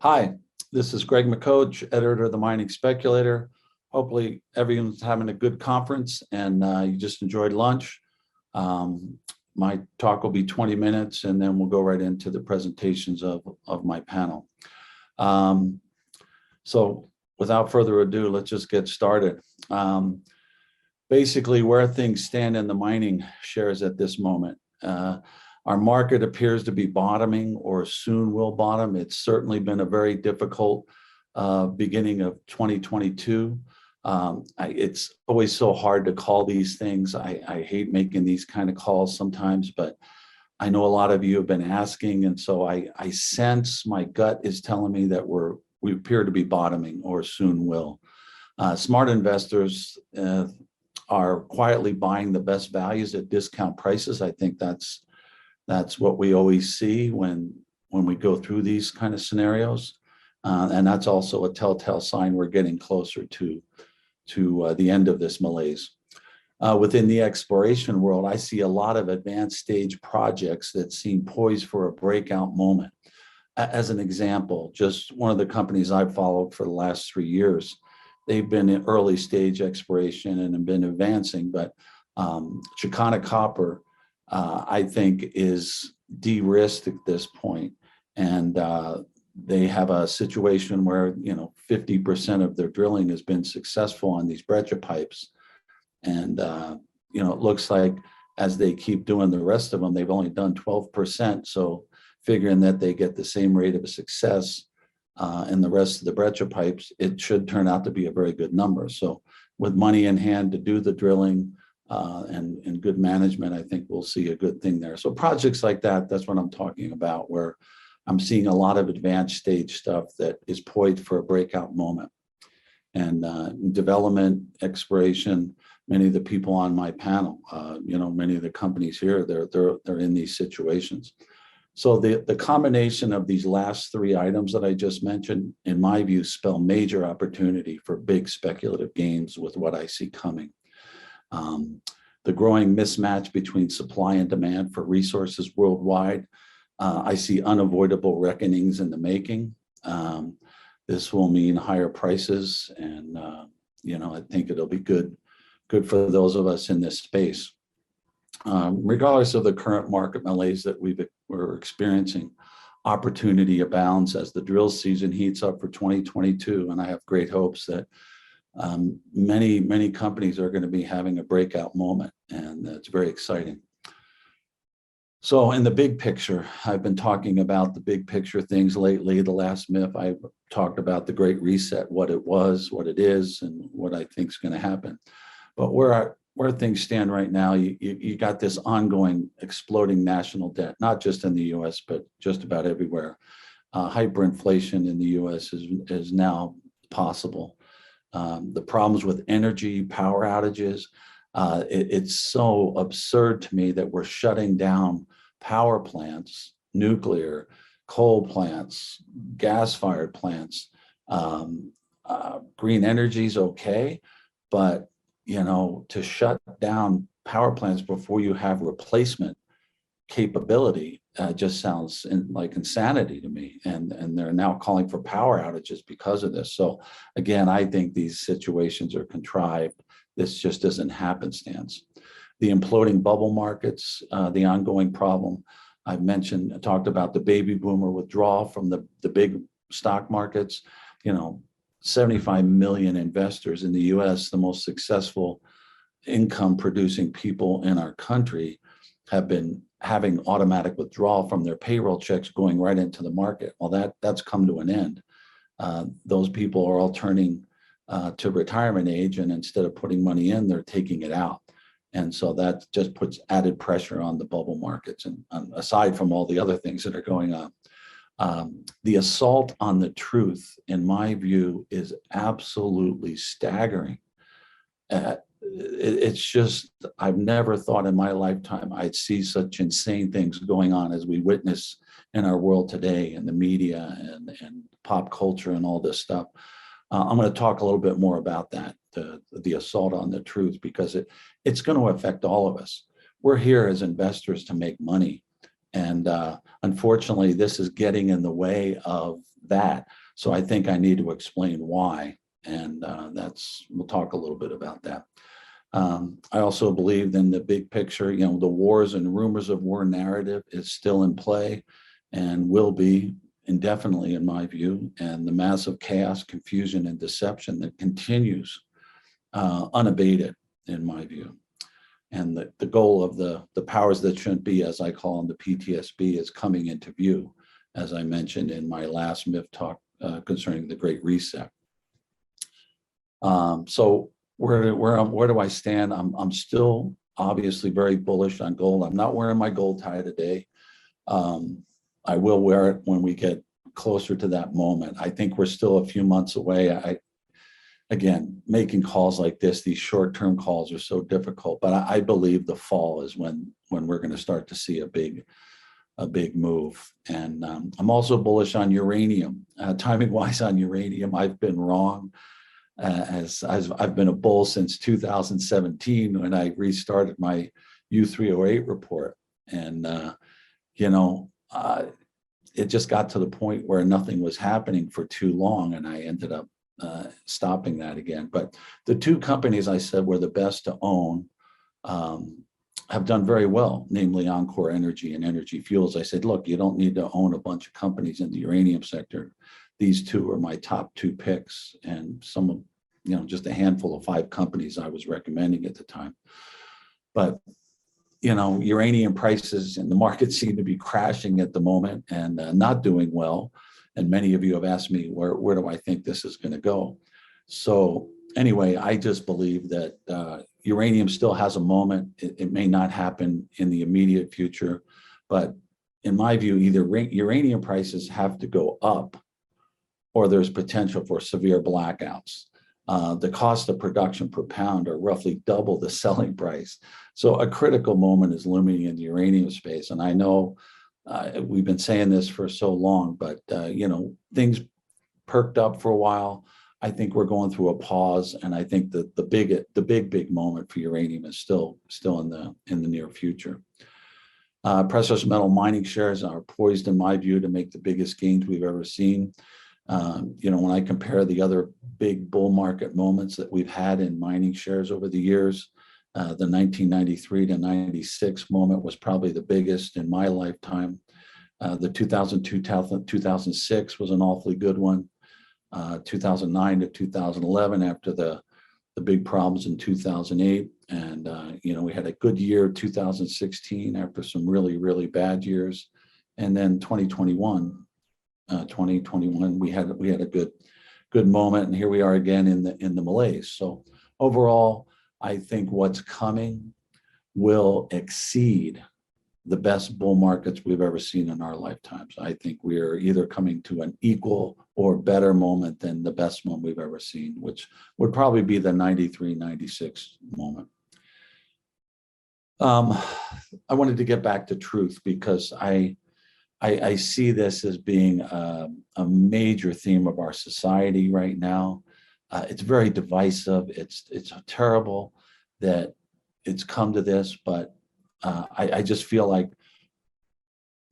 Hi, this is Greg McCoach, editor of the Mining Speculator. Hopefully everyone's having a good conference and you just enjoyed lunch. My talk will be 20 minutes and then we'll go right into the presentations of my panel. So without further ado, let's just get started. Basically, where things stand in the mining shares at this moment. Our market appears to be bottoming or soon will bottom. It's certainly been a very difficult beginning of 2022. It's always so hard to call these things. I hate making these kind of calls sometimes, but I know a lot of you have been asking. And so I sense my gut is telling me that we appear to be bottoming or soon will. Smart investors are quietly buying the best values at discount prices. I think that's what we always see when we go through these kind of scenarios. And that's also a telltale sign we're getting closer to the end of this malaise. Within the exploration world, I see a lot of advanced stage projects that seem poised for a breakout moment. As an example, just one of the companies I've followed for the last 3 years, they've been in early stage exploration and have been advancing, but Chicana Copper, I think, is de-risked at this point. And they have a situation where 50% of their drilling has been successful on these breccia pipes. And it looks like as they keep doing the rest of them, they've only done 12%. So figuring that they get the same rate of success in the rest of the breccia pipes, it should turn out to be a very good number. So with money in hand to do the drilling and good management, I think we'll see a good thing there. So projects like that, that's what I'm talking about, where I'm seeing a lot of advanced stage stuff that is poised for a breakout moment. And development, exploration, many of the people on my panel, many of the companies here, they're in these situations. So the combination of these last three items that I just mentioned, in my view, spell major opportunity for big speculative gains with what I see coming. The growing mismatch between supply and demand for resources worldwide, I see unavoidable reckonings in the making. This will mean higher prices, and I think it'll be good for those of us in this space. Regardless of the current market malaise that we're experiencing, opportunity abounds as the drill season heats up for 2022, and I have great hopes that many companies are going to be having a breakout moment, and that's very exciting. So in the big picture, I've been talking about the big picture things lately. The last MIF, I talked about the Great Reset, what it was, what it is, and what I think is going to happen. But where things stand right now, you got this ongoing exploding national debt, not just in the U.S., but just about everywhere. Hyperinflation in the U.S. is now possible. The problems with energy, power outages, it's so absurd to me that we're shutting down power plants, nuclear, coal plants, gas-fired plants. Green energy is okay, but to shut down power plants before you have replacement capability just sounds like insanity to me. And they're now calling for power outages because of this. So again, I think these situations are contrived. This just isn't happenstance. The imploding bubble markets, the ongoing problem. I've talked about the baby boomer withdrawal from the big stock markets. 75 million investors in the US, the most successful income producing people in our country, have been having automatic withdrawal from their payroll checks going right into the market. Well, that's come to an end. Those people are all turning to retirement age, and instead of putting money in, they're taking it out. And so that just puts added pressure on the bubble markets, and aside from all the other things that are going on. The assault on the truth, in my view, is absolutely staggering. It's just, I've never thought in my lifetime I'd see such insane things going on as we witness in our world today, in the media and pop culture and all this stuff. I'm going to talk a little bit more about that, the assault on the truth, because it's going to affect all of us. We're here as investors to make money. And unfortunately, this is getting in the way of that. So I think I need to explain why. And we'll talk a little bit about that. I also believe in the big picture, the wars and rumors of war narrative is still in play and will be indefinitely, in my view, and the massive chaos, confusion, and deception that continues unabated, in my view. And the goal of the powers that shouldn't be, as I call them, the PTSB, is coming into view, as I mentioned in my last MIF talk concerning the Great Reset. So where do I stand? I'm still obviously very bullish on gold. I'm not wearing my gold tie today. I will wear it when we get closer to that moment. I think we're still a few months away. Again, making calls like this, these short-term calls are so difficult, but I believe the fall is when we're going to start to see a big move. And I'm also bullish on uranium. Timing-wise on uranium, I've been wrong. As I've been a bull since 2017 when I restarted my U308 report. And, it just got to the point where nothing was happening for too long, and I ended up stopping that again. But the two companies I said were the best to own have done very well, namely Encore Energy and Energy Fuels. I said, look, you don't need to own a bunch of companies in the uranium sector. These two are my top two picks, and some of, just a handful of 5 companies I was recommending at the time. But, uranium prices and the market seem to be crashing at the moment and not doing well. And many of you have asked me, where do I think this is going to go? So anyway, I just believe that uranium still has a moment. It may not happen in the immediate future, but in my view, either uranium prices have to go up or there's potential for severe blackouts. The cost of production per pound are roughly double the selling price. So a critical moment is looming in the uranium space. And I know we've been saying this for so long, but things perked up for a while. I think we're going through a pause, and I think that the big moment for uranium is still in the near future. Precious metal mining shares are poised, in my view, to make the biggest gains we've ever seen. When I compare the other big bull market moments that we've had in mining shares over the years, the 1993 to 96 moment was probably the biggest in my lifetime. The 2002-2006 was an awfully good one. 2009 to 2011 after the big problems in 2008. And, we had a good year, 2016, after some really, really bad years. And then 2021, we had a good moment. And here we are again in the malaise. So overall, I think what's coming will exceed the best bull markets we've ever seen in our lifetimes. I think we're either coming to an equal or better moment than the best moment we've ever seen, which would probably be the 93, 96 moment. I wanted to get back to truth because I see this as being a major theme of our society right now. It's very divisive. It's terrible that it's come to this, but I just feel like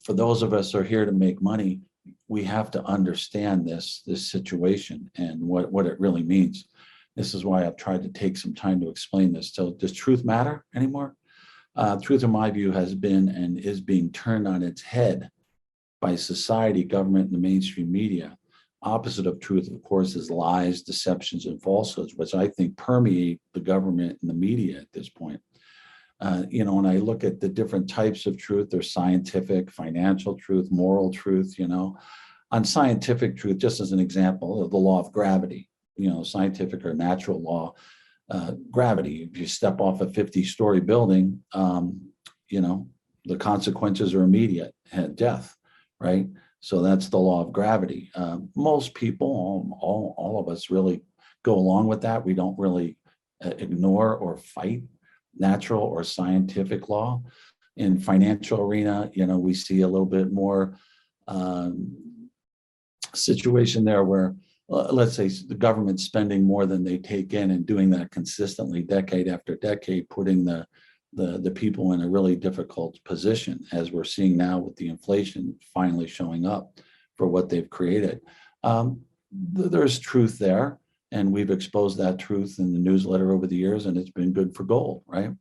for those of us who are here to make money, we have to understand this situation and what it really means. This is why I've tried to take some time to explain this. So does truth matter anymore? Truth, in my view, has been and is being turned on its head by society, government, and the mainstream media. Opposite of truth, of course, is lies, deceptions, and falsehoods, which I think permeate the government and the media at this point. When I look at the different types of truth, there's scientific, financial truth, moral truth, On scientific truth, just as an example, the law of gravity, scientific or natural law, gravity. If you step off a 50-story building, the consequences are immediate, death, right? So that's the law of gravity. Most people, all of us really go along with that. We don't really ignore or fight natural or scientific law. In financial arena, we see a little bit more situation there where, let's say the government's spending more than they take in and doing that consistently decade after decade, putting the the people in a really difficult position, as we're seeing now with the inflation finally showing up for what they've created. There's truth there, and we've exposed that truth in the newsletter over the years, and it's been good for gold, right?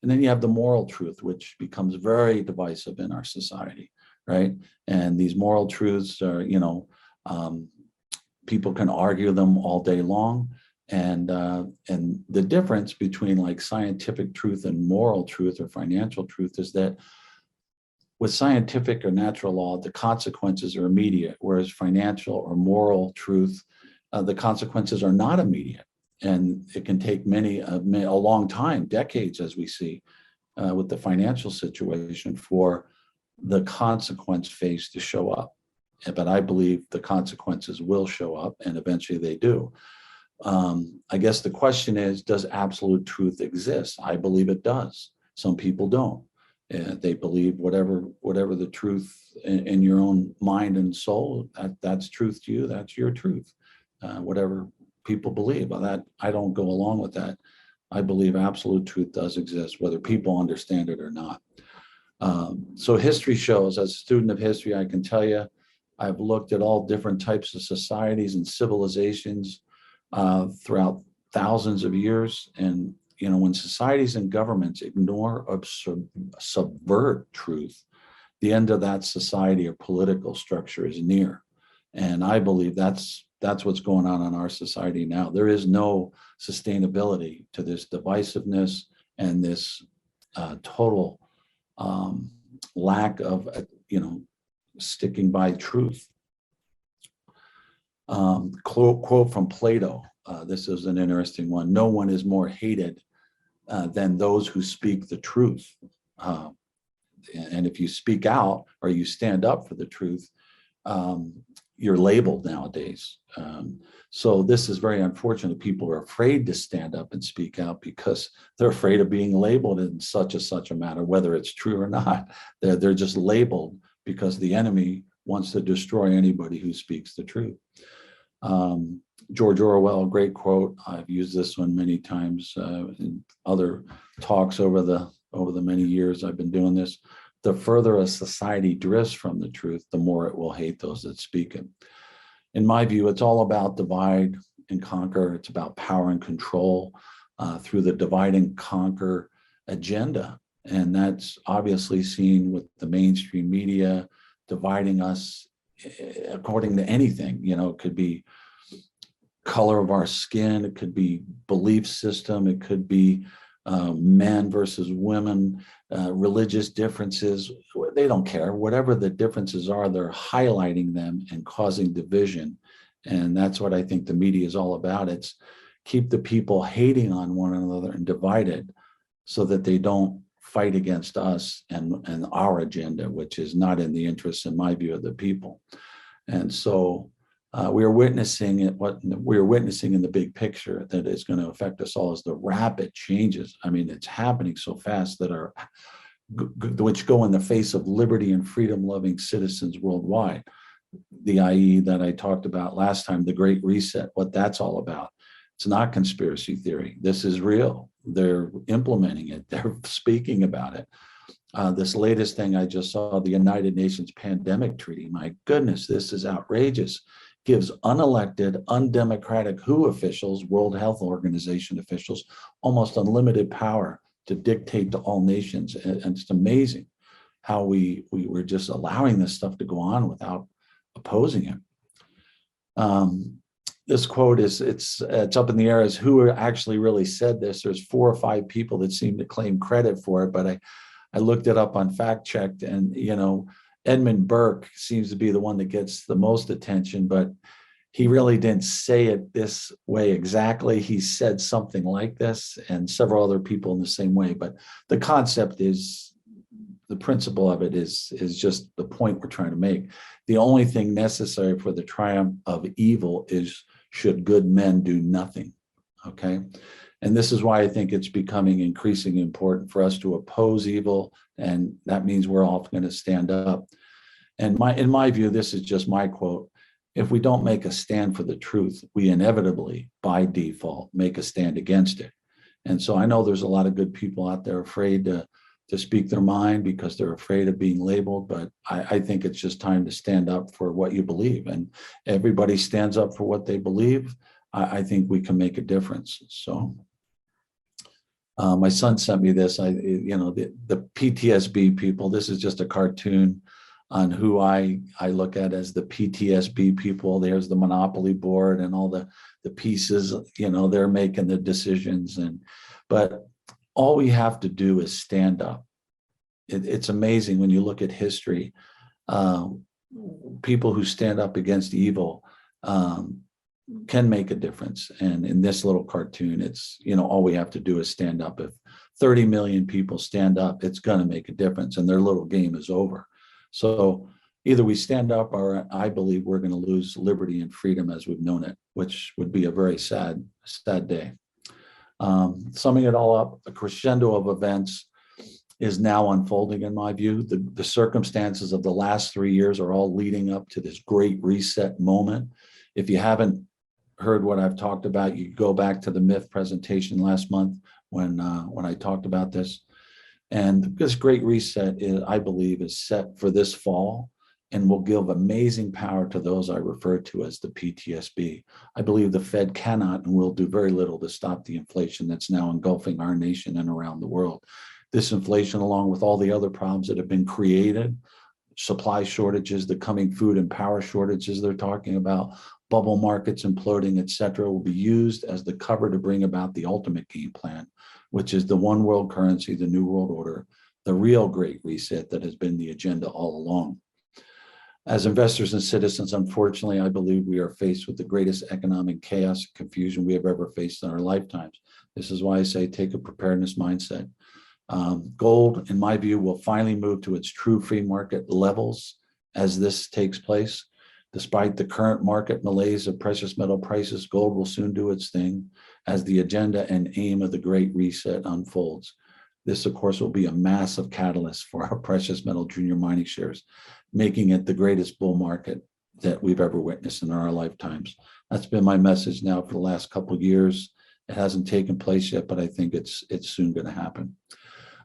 And then you have the moral truth, which becomes very divisive in our society, right? And these moral truths are, people can argue them all day long. And the difference between like scientific truth and moral truth or financial truth is that with scientific or natural law, the consequences are immediate, whereas financial or moral truth, the consequences are not immediate. And it can take a long time, decades, as we see with the financial situation, for the consequence phase to show up. But I believe the consequences will show up, and eventually they do. I guess the question is, does absolute truth exist? I believe it does. Some people don't. They believe whatever the truth in your own mind and soul, that's truth to you, that's your truth. Whatever people believe, that I don't go along with that. I believe absolute truth does exist, whether people understand it or not. So history shows, as a student of history, I can tell you, I've looked at all different types of societies and civilizations throughout thousands of years. And, when societies and governments ignore or subvert truth, the end of that society or political structure is near. And I believe that's what's going on in our society now. There is no sustainability to this divisiveness and this total lack of, sticking by truth. Quote from Plato. This is an interesting one. No one is more hated than those who speak the truth. And if you speak out or you stand up for the truth, you're labeled nowadays. So this is very unfortunate. People are afraid to stand up and speak out because they're afraid of being labeled in such a matter, whether it's true or not. They're just labeled because the enemy wants to destroy anybody who speaks the truth. George Orwell, great quote. I've used this one many times in other talks over the many years I've been doing this. The further a society drifts from the truth, the more it will hate those that speak it. In my view, it's all about divide and conquer. It's about power and control through the divide and conquer agenda. And that's obviously seen with the mainstream media dividing us according to anything. It could be color of our skin, it could be belief system, it could be men versus women, religious differences. They don't care. Whatever the differences are, they're highlighting them and causing division. And that's what I think the media is all about. It's keep the people hating on one another and divided so that they don't fight against us and our agenda, which is not in the interest, in my view, of the people. And so we are witnessing what we are witnessing in the big picture that is going to affect us all is the rapid changes. I mean, it's happening so fast that which go in the face of liberty and freedom-loving citizens worldwide. The IE that I talked about last time, the Great Reset, what that's all about. It's not conspiracy theory. This is real. They're implementing it. They're speaking about it. This latest thing I just saw, the United Nations Pandemic Treaty. My goodness, this is outrageous. Gives unelected, undemocratic WHO officials, World Health Organization officials, almost unlimited power to dictate to all nations. And it's amazing how we were just allowing this stuff to go on without opposing it. This quote it's up in the air as who actually really said this. There's 4 or 5 people that seem to claim credit for it, but I looked it up on fact checked, and Edmund Burke seems to be the one that gets the most attention, but he really didn't say it this way exactly. He said something like this, and several other people in the same way. But the concept is, the principle of it is just the point we're trying to make. The only thing necessary for the triumph of evil is should good men do nothing, okay? And this is why I think it's becoming increasingly important for us to oppose evil, and that means we're all going to stand up. And in my view, this is just my quote, if we don't make a stand for the truth, we inevitably, by default, make a stand against it. And so I know there's a lot of good people out there afraid to speak their mind because they're afraid of being labeled. But I think it's just time to stand up for what you believe. And everybody stands up for what they believe. I think we can make a difference. So my son sent me this. The PTSB people, this is just a cartoon on who I look at as the PTSB people. There's the monopoly board and all the pieces, they're making the decisions. But all we have to do is stand up. It's amazing when you look at history, people who stand up against evil can make a difference. And in this little cartoon, it's, all we have to do is stand up. If 30 million people stand up, it's going to make a difference and their little game is over. So either we stand up or I believe we're going to lose liberty and freedom as we've known it, which would be a very sad day. Summing it all up, a crescendo of events is now unfolding in my view. The circumstances of the last 3 years are all leading up to this great reset moment. If you haven't heard what I've talked about, you go back to the myth presentation last month when I talked about this. And this great reset, I believe, is set for this fall and will give amazing power to those I refer to as the PTSB. I believe the Fed cannot and will do very little to stop the inflation that's now engulfing our nation and around the world. This inflation, along with all the other problems that have been created, supply shortages, the coming food and power shortages they're talking about, bubble markets imploding, et cetera, will be used as the cover to bring about the ultimate game plan, which is the one world currency, the new world order, the real great reset that has been the agenda all along. As investors and citizens, unfortunately, I believe we are faced with the greatest economic chaos and confusion we have ever faced in our lifetimes. This is why I say take a preparedness mindset. Gold, in my view, will finally move to its true free market levels as this takes place. Despite the current market malaise of precious metal prices, gold will soon do its thing as the agenda and aim of the Great Reset unfolds. This, of course, will be a massive catalyst for our precious metal junior mining shares, making it the greatest bull market that we've ever witnessed in our lifetimes. That's been my message now for the last couple of years. It hasn't taken place yet, but I think it's soon going to happen.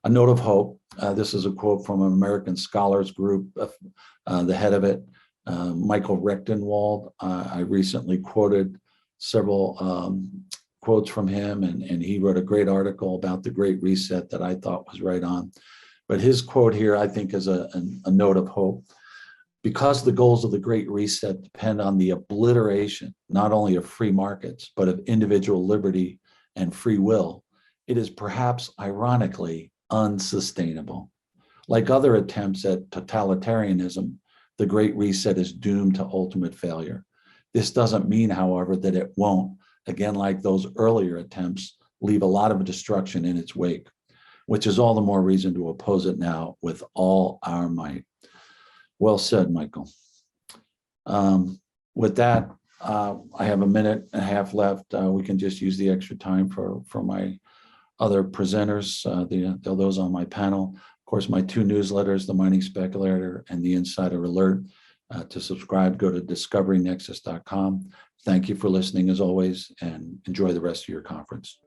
A note of hope. This is a quote from an American Scholars Group, the head of it, Michael Rechtenwald. I recently quoted several quotes from him, and he wrote a great article about the Great Reset that I thought was right on. But his quote here, I think, is a note of hope. Because the goals of the Great Reset depend on the obliteration, not only of free markets, but of individual liberty and free will, it is perhaps ironically unsustainable. Like other attempts at totalitarianism, the Great Reset is doomed to ultimate failure. This doesn't mean, however, that it won't, again, like those earlier attempts, leave a lot of destruction in its wake, which is all the more reason to oppose it now with all our might. Well said, Michael. With that, I have a minute and a half left. We can just use the extra time for my other presenters, those on my panel. Of course, my two newsletters, the Mining Speculator and the Insider Alert. To subscribe, go to discoverynexus.com. Thank you for listening as always, and enjoy the rest of your conference.